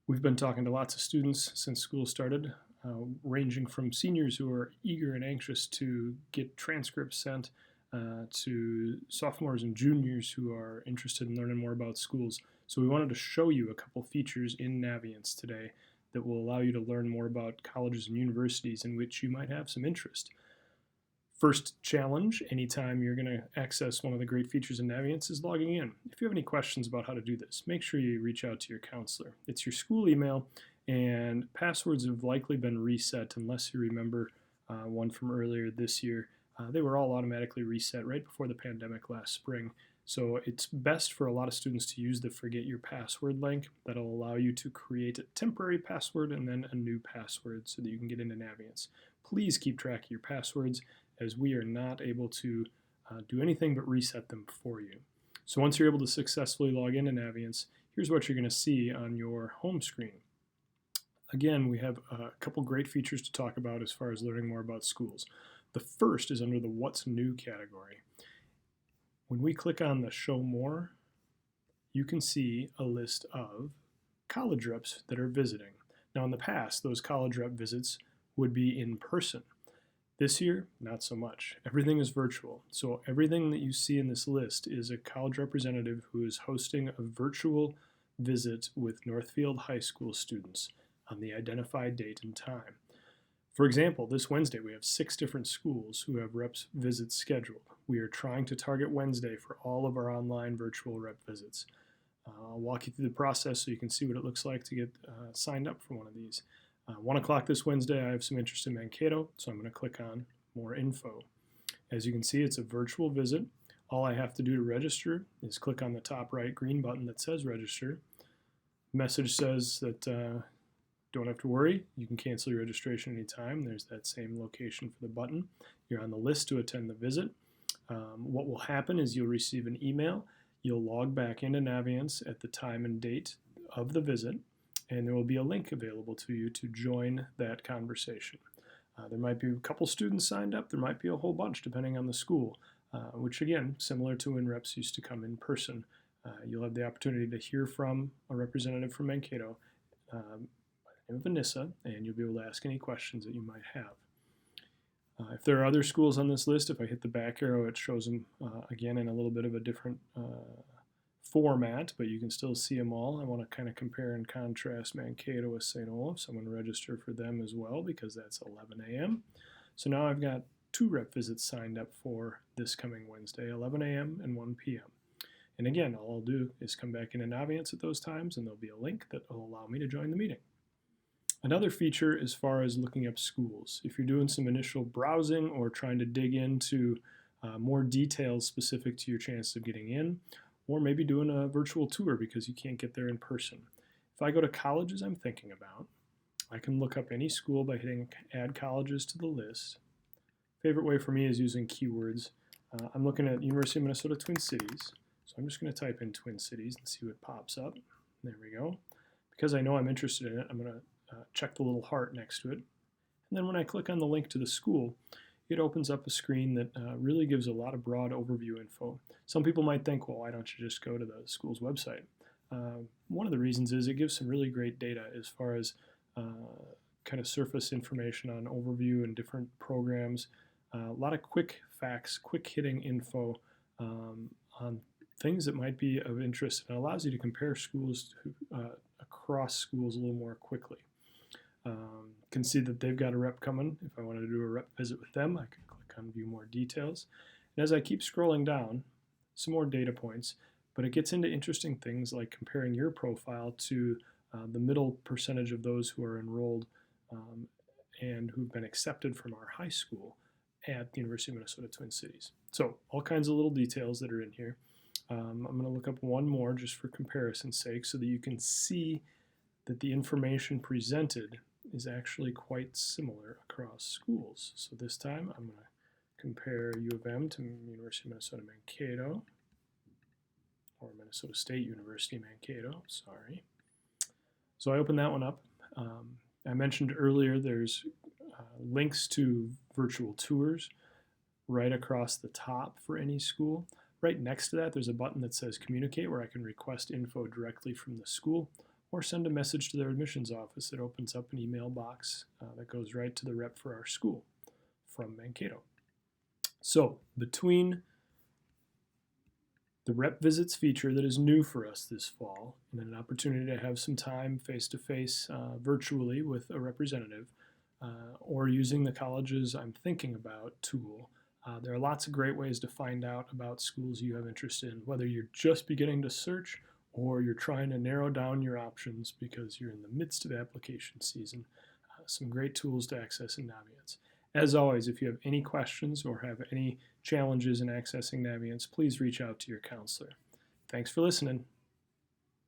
We've been talking to lots of students since school started, ranging from seniors who are eager and anxious to get transcripts sent to sophomores and juniors who are interested in learning more about schools. So we wanted to show you a couple features in Naviance today that will allow you to learn more about colleges and universities in which you might have some interest. First challenge, anytime you're going to access one of the great features in Naviance, is logging in. If you have any questions about how to do this, make sure you reach out to your counselor. It's your school email, and passwords have likely been reset unless you remember one from earlier this year. They were all automatically reset right before the pandemic last spring. So it's best for a lot of students to use the forget your password link. That'll allow you to create a temporary password and then a new password so that you can get into Naviance. Please keep track of your passwords, as we are not able to do anything but reset them for you. So once you're able to successfully log into Naviance, here's what you're going to see on your home screen. Again, we have a couple great features to talk about as far as learning more about schools. The first is under the What's New category. When we click on the Show More, you can see a list of college reps that are visiting. Now in the past, those college rep visits would be in person. This year, not so much. Everything is virtual. So everything that you see in this list is a college representative who is hosting a virtual visit with Northfield High School students on the identified date and time. For example, this Wednesday we have 6 different schools who have reps visits scheduled. We are trying to target Wednesday for all of our online virtual rep visits. I'll walk you through the process so you can see what it looks like to get signed up for one of these. 1 o'clock this Wednesday, I have some interest in Mankato, so I'm going to click on More Info. As you can see, it's a virtual visit. All I have to do to register is click on the top right green button that says Register. The message says that don't have to worry, you can cancel your registration anytime. There's that same location for the button. You're on the list to attend the visit. What will happen is you'll receive an email. You'll log back into Naviance at the time and date of the visit, and there will be a link available to you to join that conversation. There might be a couple students signed up, there might be a whole bunch depending on the school, which again, similar to when reps used to come in person. You'll have the opportunity to hear from a representative from Mankato by the name of Vanessa, and you'll be able to ask any questions that you might have. If there are other schools on this list, if I hit the back arrow, it shows them again in a little bit of a different format, but you can still see them all. I want to kind of compare and contrast Mankato with St. Olaf, so I'm going to register for them as well because that's 11 a.m. So now I've got 2 rep visits signed up for this coming Wednesday, 11 a.m. and 1 p.m. And again, all I'll do is come back into Naviance at those times, and there'll be a link that will allow me to join the meeting. Another feature as far as looking up schools, if you're doing some initial browsing or trying to dig into more details specific to your chances of getting in, or maybe doing a virtual tour because you can't get there in person. If I go to colleges I'm thinking about, I can look up any school by hitting Add Colleges to the list. Favorite way for me is using keywords. I'm looking at University of Minnesota Twin Cities, so I'm just going to type in Twin Cities and see what pops up. There we go. Because I know I'm interested in it, I'm going to check the little heart next to it. And then when I click on the link to the school, it opens up a screen that really gives a lot of broad overview info. Some people might think, well, why don't you just go to the school's website? One of the reasons is it gives some really great data as far as kind of surface information on overview and different programs. A lot of quick facts, quick hitting info on things that might be of interest, and it allows you to compare schools across schools a little more quickly. Can see that they've got a rep coming. If I wanted to do a rep visit with them, I could click on View More Details. And as I keep scrolling down, some more data points, but it gets into interesting things like comparing your profile to the middle percentage of those who are enrolled and who've been accepted from our high school at the University of Minnesota Twin Cities. So all kinds of little details that are in here. I'm going to look up one more just for comparison's sake so that you can see that the information presented is actually quite similar across schools. So this time I'm going to compare U of M to University of Minnesota Mankato, or Minnesota State University Mankato, sorry. So I open that one up. I mentioned earlier there's links to virtual tours right across the top for any school. Right next to that there's a button that says Communicate, where I can request info directly from the school, or send a message to their admissions office that opens up an email box that goes right to the rep for our school from Mankato. So between the RepVisits feature that is new for us this fall, and an opportunity to have some time face-to-face virtually with a representative, or using the Colleges I'm Thinking About tool, there are lots of great ways to find out about schools you have interest in, whether you're just beginning to search or you're trying to narrow down your options because you're in the midst of application season. Some great tools to access in Naviance. As always, if you have any questions or have any challenges in accessing Naviance, please reach out to your counselor. Thanks for listening.